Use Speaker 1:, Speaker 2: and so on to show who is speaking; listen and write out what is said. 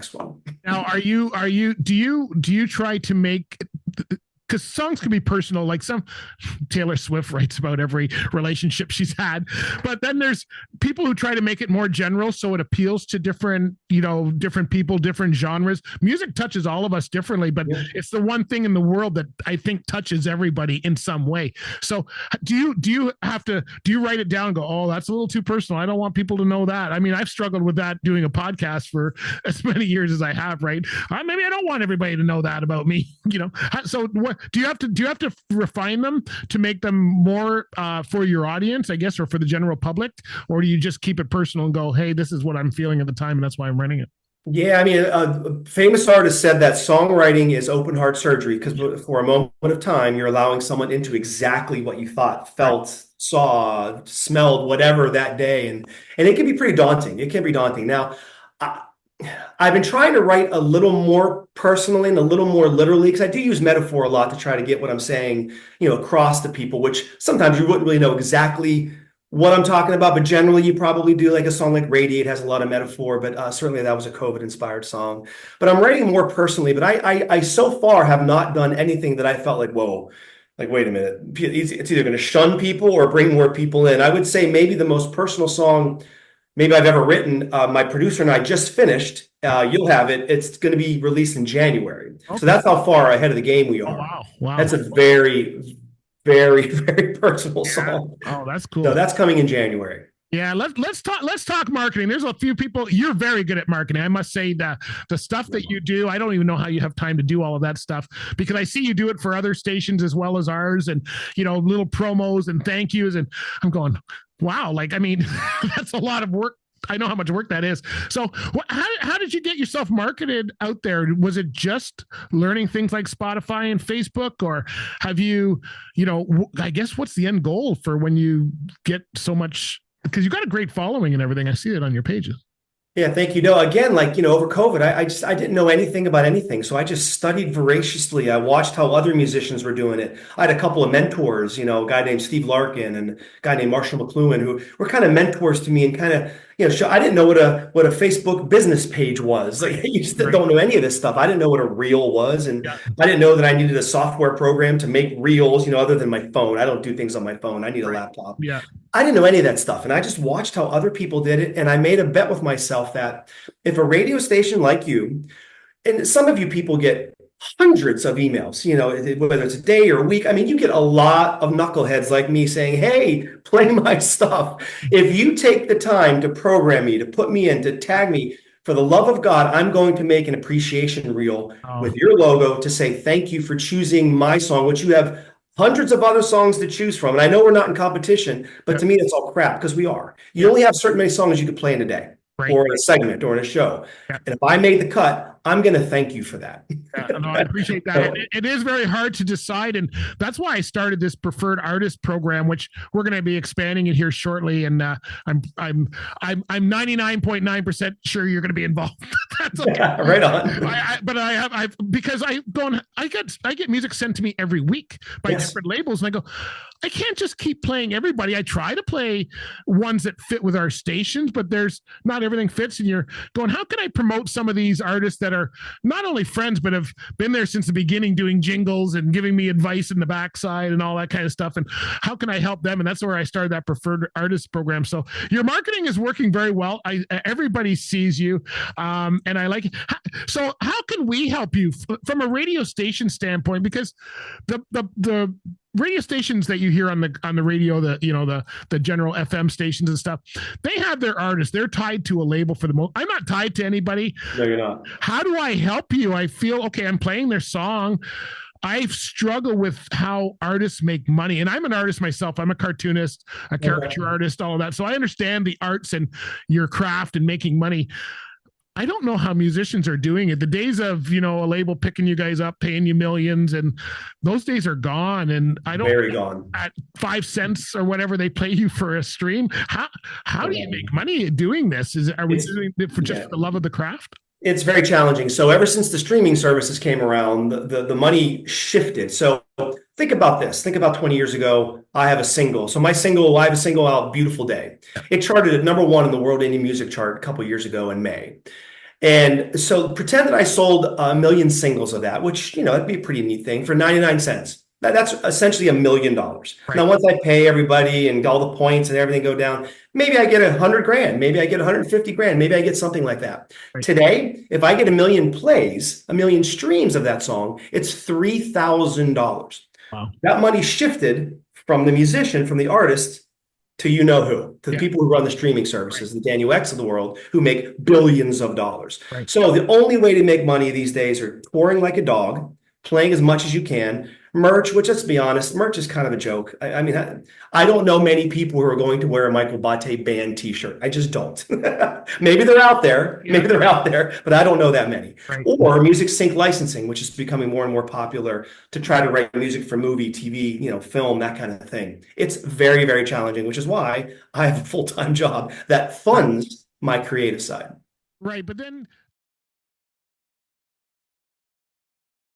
Speaker 1: next one.
Speaker 2: Now, do you try to make, because songs can be personal, like some Taylor Swift writes about every relationship she's had, but then there's people who try to make it more general so it appeals to different, different people, different genres. Music touches all of us differently, but it's the one thing in the world that I think touches everybody in some way. So do you write it down and go, oh, that's a little too personal, I don't want people to know that? I mean, I've struggled with that doing a podcast for as many years as I have, right? Maybe I don't want everybody to know that about me. So what do you have to refine them to make them more for your audience, I guess, or for the general public? Or do you just keep it personal and go, hey, this is what I'm feeling at the time and that's why I'm writing it?
Speaker 1: Yeah, I mean, a famous artist said that songwriting is open heart surgery, because for a moment of time, you're allowing someone into exactly what you thought, felt, saw, smelled, whatever that day. And it can be pretty daunting. It can be daunting. Now, I've been trying to write a little more personally and a little more literally, because I do use metaphor a lot to try to get what I'm saying, across to people, which sometimes you wouldn't really know exactly what I'm talking about, but generally you probably do. Like a song like Radiate has a lot of metaphor, but certainly that was a COVID inspired song. But I'm writing more personally, but I so far have not done anything that I felt like, whoa, like, wait a minute, it's either going to shun people or bring more people in. I would say maybe the most personal song maybe I've ever written, my producer and I just finished. You'll have it. It's going to be released in January. Okay. So that's how far ahead of the game we are.
Speaker 2: Oh, wow.
Speaker 1: That's a very, very, very personal song.
Speaker 2: Oh, that's cool.
Speaker 1: So that's coming in January.
Speaker 2: Yeah, let's talk marketing. There's a few people, you're very good at marketing. I must say the stuff that you do, I don't even know how you have time to do all of that stuff, because I see you do it for other stations as well as ours, and little promos and thank yous, and I'm going, wow, like, I mean, that's a lot of work. I know how much work that is. So how did you get yourself marketed out there? Was it just learning things like Spotify and Facebook, or have you, I guess, what's the end goal for when you get so much, because you got a great following and everything. I see it on your pages.
Speaker 1: Yeah, thank you. No, again, like, over COVID, I didn't know anything about anything. So I just studied voraciously. I watched how other musicians were doing it. I had a couple of mentors, a guy named Steve Larkin and a guy named Marshall McLuhan, who were kind of mentors to me, and kind of, I didn't know what a Facebook business page was. Like, you just don't know any of this stuff. I didn't know what a reel was. And I didn't know that I needed a software program to make reels, other than my phone. I don't do things on my phone. I need a laptop.
Speaker 2: Yeah.
Speaker 1: I didn't know any of that stuff. And I just watched how other people did it. And I made a bet with myself that if a radio station like you, and some of you people get hundreds of emails, whether it's a day or a week. I mean, you get a lot of knuckleheads like me saying, hey, play my stuff. If you take the time to program me, to put me in, to tag me, for the love of God, I'm going to make an appreciation reel with your logo to say thank you for choosing my song, which you have hundreds of other songs to choose from. And I know we're not in competition, but to me, it's all crap, because we are. You only have certain many songs you can play in a day, or in a segment, or in a show. And if I made the cut, I'm going to thank you for that.
Speaker 2: No, I appreciate that. It is very hard to decide, and that's why I started this preferred artist program, which we're going to be expanding it here shortly. And I'm 99.9% sure you're going to be involved. That's okay.
Speaker 1: Yeah, right on.
Speaker 2: But because I get music sent to me every week by different labels, and I go, I can't just keep playing everybody. I try to play ones that fit with our stations, but there's not everything fits, and you're going, how can I promote some of these artists that are not only friends, but have been there since the beginning, doing jingles and giving me advice in the backside and all that kind of stuff. And how can I help them? And that's where I started that preferred artist program. So your marketing is working very well. Everybody sees you. And I like it. So how can we help you from a radio station standpoint? Because the radio stations that you hear on the radio, the general FM stations and stuff, they have their artists. They're tied to a label for the most. I'm not tied to anybody.
Speaker 1: No, you're not.
Speaker 2: How do I help you? I feel, okay, I'm playing their song. I struggle with how artists make money. And I'm an artist myself. I'm a cartoonist, a caricature artist, all of that. So I understand the arts and your craft and making money. I don't know how musicians are doing it. The days of, a label picking you guys up, paying you millions, and those days are gone. And I don't,
Speaker 1: very gone.
Speaker 2: At 5 cents or whatever they pay you for a stream. How do you make money doing this? Are we doing it for just the love of the craft?
Speaker 1: It's very challenging. So ever since the streaming services came around, the money shifted. So think about this. Think about 20 years ago. I have a single. So I have a single out, Beautiful Day. It charted at #1 in the World Indie Music Chart a couple years ago in May. And so pretend that I sold a million singles of that, which, that'd be a pretty neat thing for 99 cents. That's essentially $1 million.
Speaker 2: Right.
Speaker 1: Now, once I pay everybody and all the points and everything go down, maybe I get 100 grand, maybe I get 150 grand, maybe I get something like that.
Speaker 2: Right.
Speaker 1: Today, if I get a million plays, a million streams of that song, it's $3,000.
Speaker 2: Wow.
Speaker 1: That money shifted from the musician, from the artist, to who, to the
Speaker 2: Yeah.
Speaker 1: people who run the streaming
Speaker 2: Right.
Speaker 1: services, the Daniel X of the world, who make billions of dollars.
Speaker 2: Right.
Speaker 1: So the only way to make money these days are touring like a dog, playing as much as you can, merch, which, let's be honest, merch is kind of a joke. I mean, I don't know many people who are going to wear a Michael Botte band t-shirt. I just don't. Maybe they're out there.
Speaker 2: Yeah.
Speaker 1: Maybe they're out there, but I don't know that many.
Speaker 2: Right.
Speaker 1: Or music sync licensing, which is becoming more and more popular to try to write music for movie, TV, film, that kind of thing. It's very, very challenging, which is why I have a full-time job that
Speaker 2: Right.
Speaker 1: funds my creative side.
Speaker 2: Right. But then